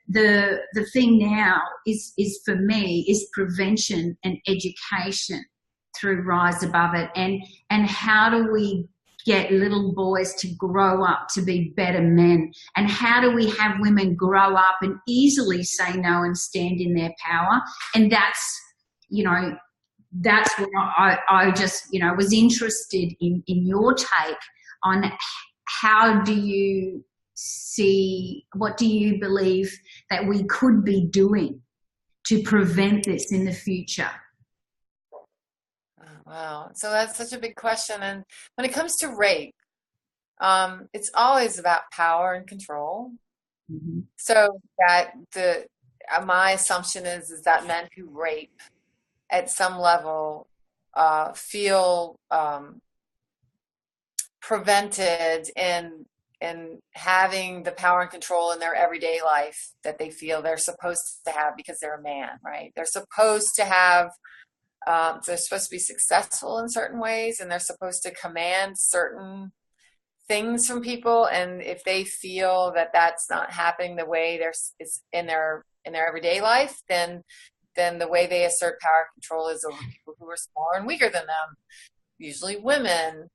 the thing now is for me is prevention and education through Rise Above It, and how do we get little boys to grow up to be better men, and how do we have women grow up and easily say no and stand in their power. And that's, you know, that's what I just, you know, was interested in your take on how do you see, what do you believe that we could be doing to prevent this in the future? Wow. So that's such a big question. And when it comes to rape, it's always about power and control. Mm-hmm. So that my assumption is that men who rape at some level feel prevented in having the power and control in their everyday life that they feel they're supposed to have because they're a man, right? They're supposed to have they're supposed to be successful in certain ways, and they're supposed to command certain things from people. And if they feel that that's not happening the way it's in their everyday life, then the way they assert power and control is over people who are smaller and weaker than them, usually women.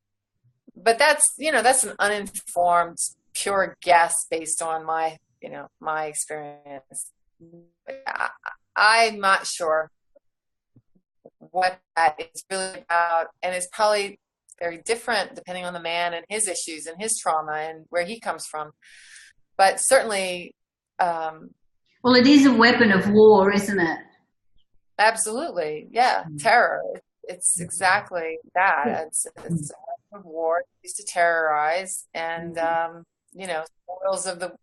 But that's an uninformed, pure guess based on my experience. I'm not sure what that is really about, and it's probably very different depending on the man and his issues and his trauma and where he comes from. But certainly, well, it is a weapon of war, isn't it? Absolutely, yeah. Terror. It's exactly that. It's a weapon of war used to terrorize, and spoils of the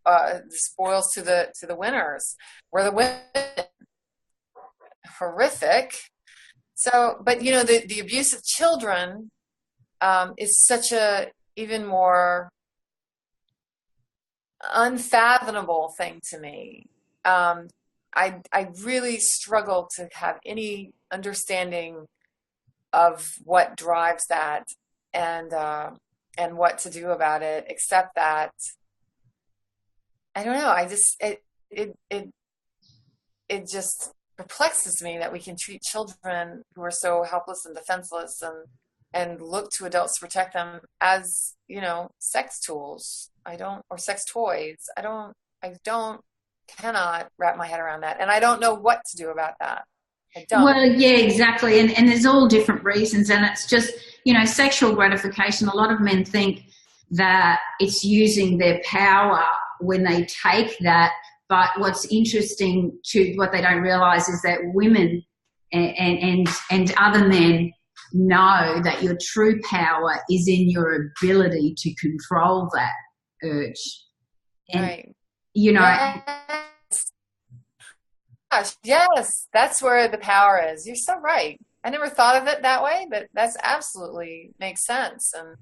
spoils to the winners. Where the women horrific. So, but the abuse of children is such a even more unfathomable thing to me. I really struggle to have any understanding of what drives that and what to do about it, except that I don't know. I just it just perplexes me that we can treat children who are so helpless and defenseless and look to adults to protect them as, sex tools. Or sex toys. I cannot wrap my head around that. And I don't know what to do about that. I don't. Well, yeah, exactly. And there's all different reasons. And it's just, sexual gratification. A lot of men think that it's using their power when they take that. But what's interesting what they don't realize is that women and other men know that your true power is in your ability to control that urge. And, right. Gosh, yes, that's where the power is. You're so right. I never thought of it that way, but that's absolutely makes sense. And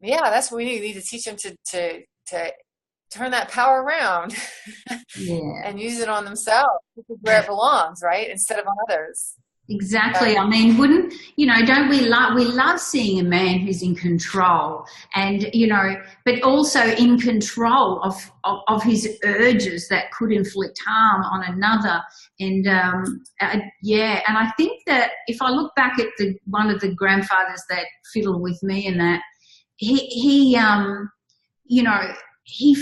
yeah, that's what we need. We need to teach them to turn that power around and use it on themselves, which is where it belongs, right? Instead of on others. Exactly. I mean, don't we love seeing a man who's in control and, but also in control of his urges that could inflict harm on another. And, and I think that if I look back at one of the grandfathers that fiddled with me and that, he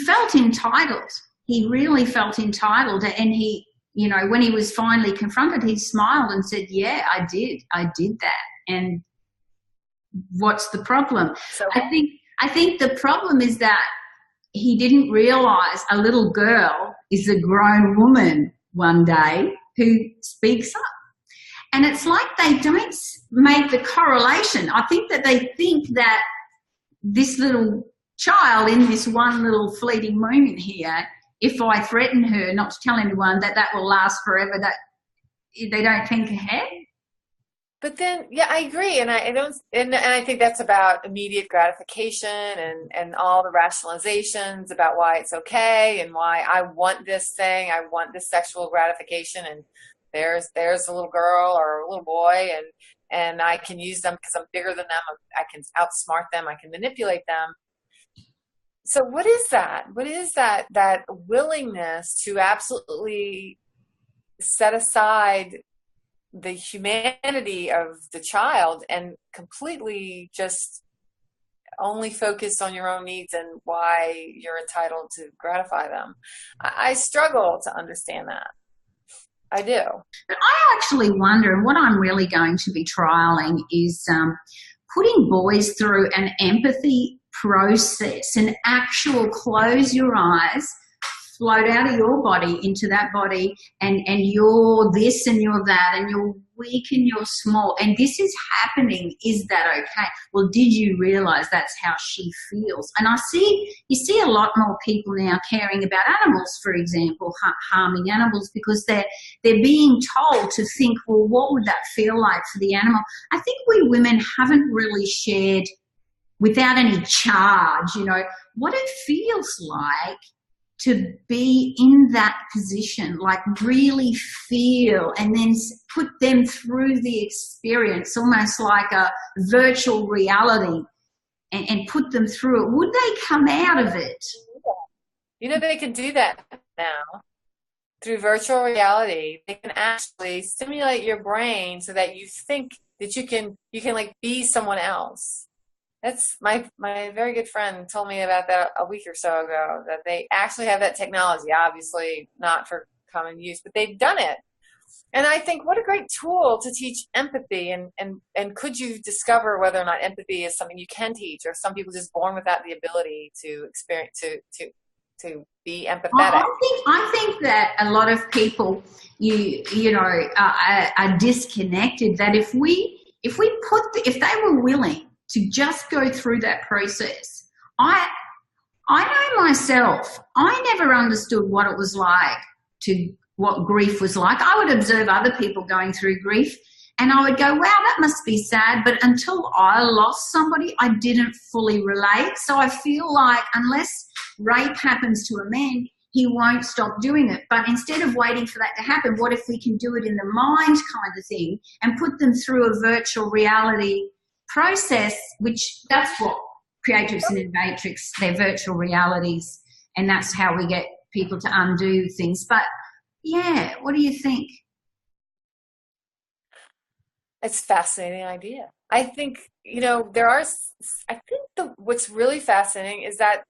felt entitled. He really felt entitled, and he, when he was finally confronted, he smiled and said, yeah, I did that. And what's the problem? So I think the problem is that he didn't realize a little girl is a grown woman one day who speaks up. And it's like they don't make the correlation. I think that they think that this little child in this one little fleeting moment here, if I threaten her not to tell anyone, that will last forever, that they don't think ahead. But then, yeah, I agree. And I think that's about immediate gratification and all the rationalizations about why it's okay and why I want this thing. I want this sexual gratification. And there's a little girl or a little boy and I can use them because I'm bigger than them. I can outsmart them. I can manipulate them. So what is that? What is that willingness to absolutely set aside the humanity of the child and completely just only focus on your own needs and why you're entitled to gratify them? I struggle to understand that. I do. But I actually wonder, and what I'm really going to be trialing is putting boys through an empathy process, an actual close your eyes, float out of your body into that body, and you're this and you're that, and you're weak and you're small, and this is happening. Is that okay? Well, did you realize that's how she feels? And you see a lot more people now caring about animals, for example, harming animals, because they're being told to think, well, what would that feel like for the animal? I think we women haven't really shared, without any charge, what it feels like to be in that position, like really feel, and then put them through the experience, almost like a virtual reality, and put them through it. Would they come out of it? They can do that now through virtual reality. They can actually stimulate your brain so that you think that you can like be someone else. That's my very good friend told me about that a week or so ago, that they actually have that technology, obviously not for common use, but they've done it. And I think what a great tool to teach empathy. And could you discover whether or not empathy is something you can teach, or some people just born without the ability to experience, to be empathetic? I think that a lot of people, are disconnected. That if they were willing to just go through that process. I know myself, I never understood what it was like, what grief was like. I would observe other people going through grief and I would go, wow, that must be sad. But until I lost somebody, I didn't fully relate. So I feel like unless rape happens to a man, he won't stop doing it. But instead of waiting for that to happen, what if we can do it in the mind kind of thing and put them through a virtual reality process, which that's what creatives and innovatrix, they're virtual realities, and that's how we get people to undo things. But yeah, what do you think? It's a fascinating idea. I think, what's really fascinating is that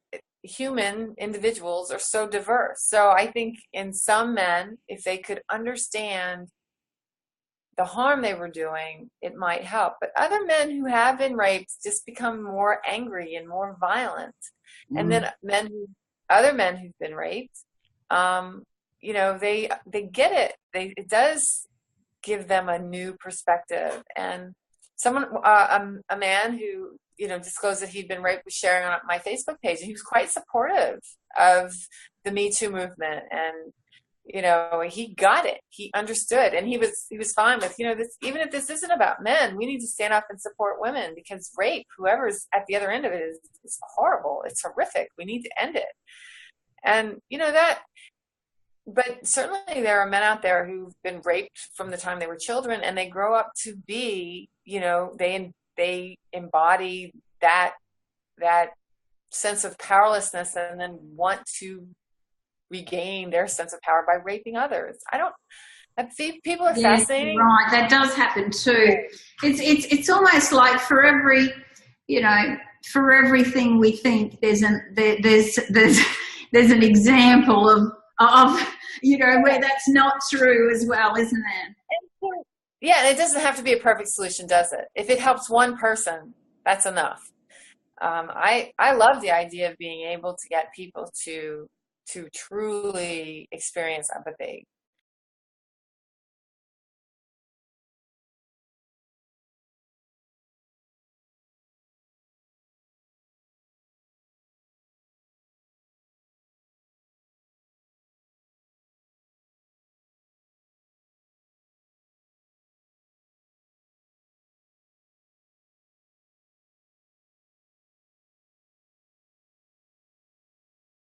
human individuals are so diverse. So I think in some men, if they could understand the harm they were doing, it might help. But other men who have been raped just become more angry and more violent. And then other men who've been raped, they get it. It does give them a new perspective. And a man who disclosed that he'd been raped was sharing on my Facebook page, and he was quite supportive of the metoo movement. And he got it. He understood, and he was fine with, this. Even if this isn't about men, we need to stand up and support women, because rape, whoever's at the other end of it, is horrible. It's horrific. We need to end it. And but certainly there are men out there who've been raped from the time they were children, and they grow up to be, they embody that sense of powerlessness, and then want to regain their sense of power by raping others. I think people are fascinating. Right, that does happen too. It's almost like for everything we think, there's an example of where that's not true as well, isn't it? Yeah, and it doesn't have to be a perfect solution, does it? If it helps one person, that's enough. I love the idea of being able to get people to truly experience empathy.